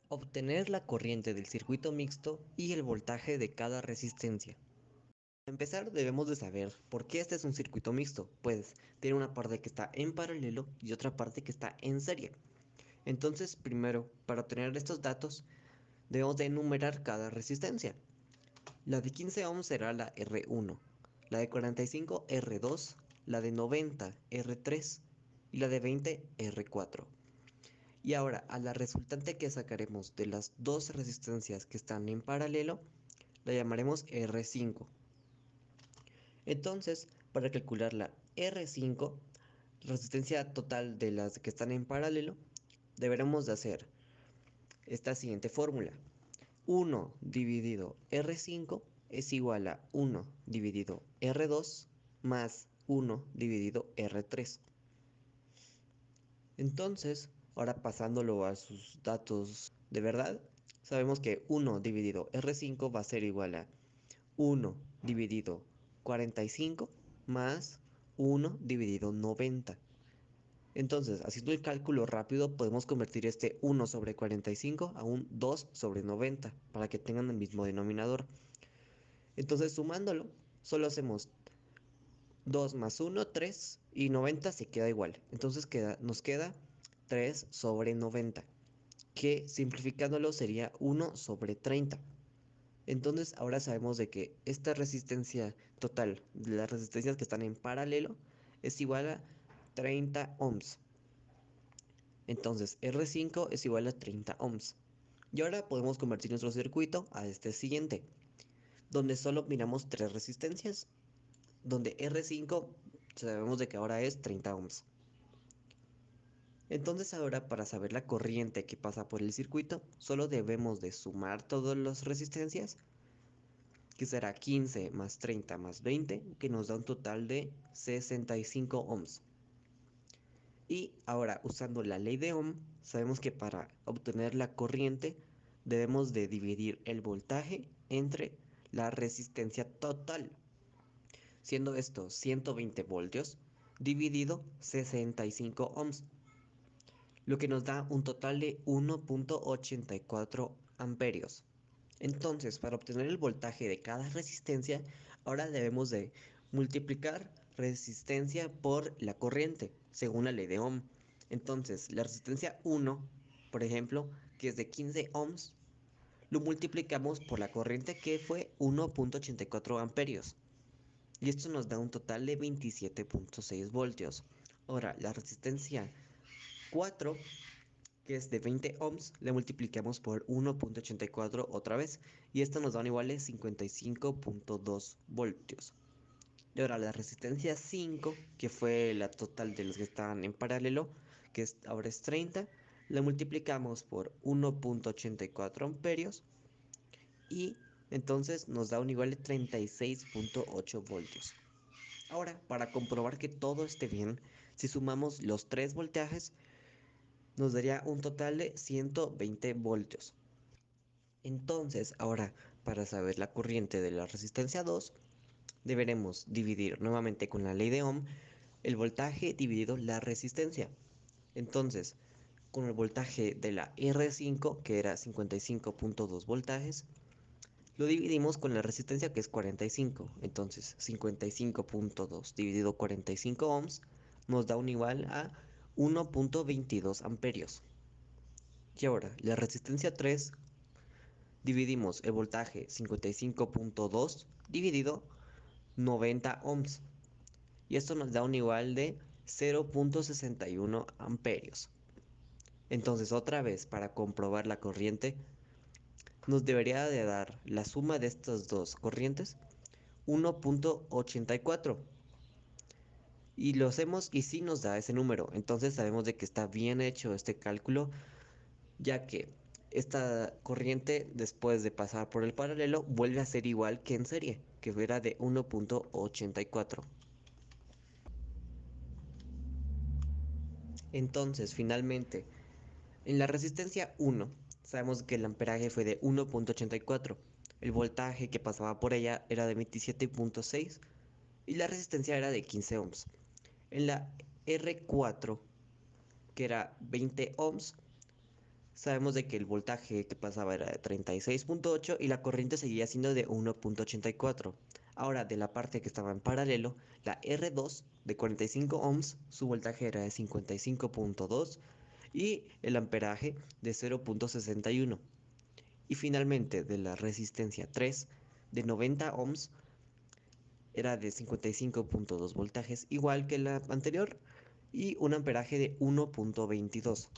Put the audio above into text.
Obtener la corriente del circuito mixto y el voltaje de cada resistencia. Para empezar, debemos de saber por qué este es un circuito mixto, pues tiene una parte que está en paralelo y otra parte que está en serie. Entonces, primero, para obtener estos datos, debemos de enumerar cada resistencia. La de 15 ohms será la R1, la de 45 R2, la de 90 R3 y la de 20 R4. Y ahora, a la resultante que sacaremos de las dos resistencias que están en paralelo, la llamaremos R5. Entonces, para calcular la R5, resistencia total de las que están en paralelo, deberemos de hacer esta siguiente fórmula. 1 dividido R5 es igual a 1 dividido R2 más 1 dividido R3. Entonces, ahora pasándolo a sus datos de verdad, sabemos que 1 dividido R5 va a ser igual a 1 dividido 45 más 1 dividido 90. Entonces, haciendo el cálculo rápido, podemos convertir este 1 sobre 45 a un 2 sobre 90 para que tengan el mismo denominador. Entonces, sumándolo, solo hacemos 2 más 1, 3 y 90 se queda igual. Entonces nos queda 3 sobre 90, que simplificándolo sería 1 sobre 30. Entonces ahora sabemos de que esta resistencia total de las resistencias que están en paralelo es igual a 30 ohms. Entonces R5 es igual a 30 ohms. Y ahora podemos convertir nuestro circuito a este siguiente, donde solo miramos tres resistencias, donde R5 sabemos de que ahora es 30 ohms. Entonces ahora para saber la corriente que pasa por el circuito, solo debemos de sumar todas las resistencias, que será 15 más 30 más 20, que nos da un total de 65 ohms. Y ahora, usando la ley de Ohm, sabemos que para obtener la corriente debemos de dividir el voltaje entre la resistencia total, siendo esto 120 voltios dividido 65 ohms, lo que nos da un total de 1.84 amperios. Entonces, para obtener el voltaje de cada resistencia, ahora debemos de multiplicar resistencia por la corriente, según la ley de Ohm. Entonces, la resistencia 1, por ejemplo, que es de 15 ohms, lo multiplicamos por la corriente que fue 1.84 amperios. Y esto nos da un total de 27.6 voltios. Ahora, la resistencia 4, que es de 20 ohms, le multiplicamos por 1.84 otra vez, y esto nos da un igual de 55.2 voltios. Y ahora la resistencia 5, que fue la total de los que estaban en paralelo, ahora es 30, la multiplicamos por 1.84 amperios, y entonces nos da un igual de 36.8 voltios. Ahora, para comprobar que todo esté bien, si sumamos los tres voltajes, nos daría un total de 120 voltios. Entonces, ahora, para saber la corriente de la resistencia 2, deberemos dividir nuevamente con la ley de Ohm el voltaje dividido la resistencia. Entonces, con el voltaje de la R5, que era 55.2 voltajes, lo dividimos con la resistencia, que es 45. Entonces, 55.2 dividido 45 ohms nos da un igual a 1.22 amperios. Y ahora, la resistencia 3, dividimos el voltaje 55.2 dividido 90 ohms. Y esto nos da un igual de 0.61 amperios. Entonces, otra vez, para comprobar la corriente, nos debería de dar la suma de estas dos corrientes 1.84. Y lo hacemos y sí nos da ese número. Entonces sabemos de que está bien hecho este cálculo, ya que esta corriente, después de pasar por el paralelo, vuelve a ser igual que en serie, que era de 1.84. Entonces, finalmente, en la resistencia 1, sabemos que el amperaje fue de 1.84. El voltaje que pasaba por ella era de 27.6 y la resistencia era de 15 ohms. En la R4, que era 20 ohms, sabemos de que el voltaje que pasaba era de 36.8 y la corriente seguía siendo de 1.84. Ahora, de la parte que estaba en paralelo, la R2 de 45 ohms, su voltaje era de 55.2 y el amperaje de 0.61. Y finalmente, de la resistencia 3 de 90 ohms, era de 55.2 voltajes, igual que la anterior, y un amperaje de 1.22.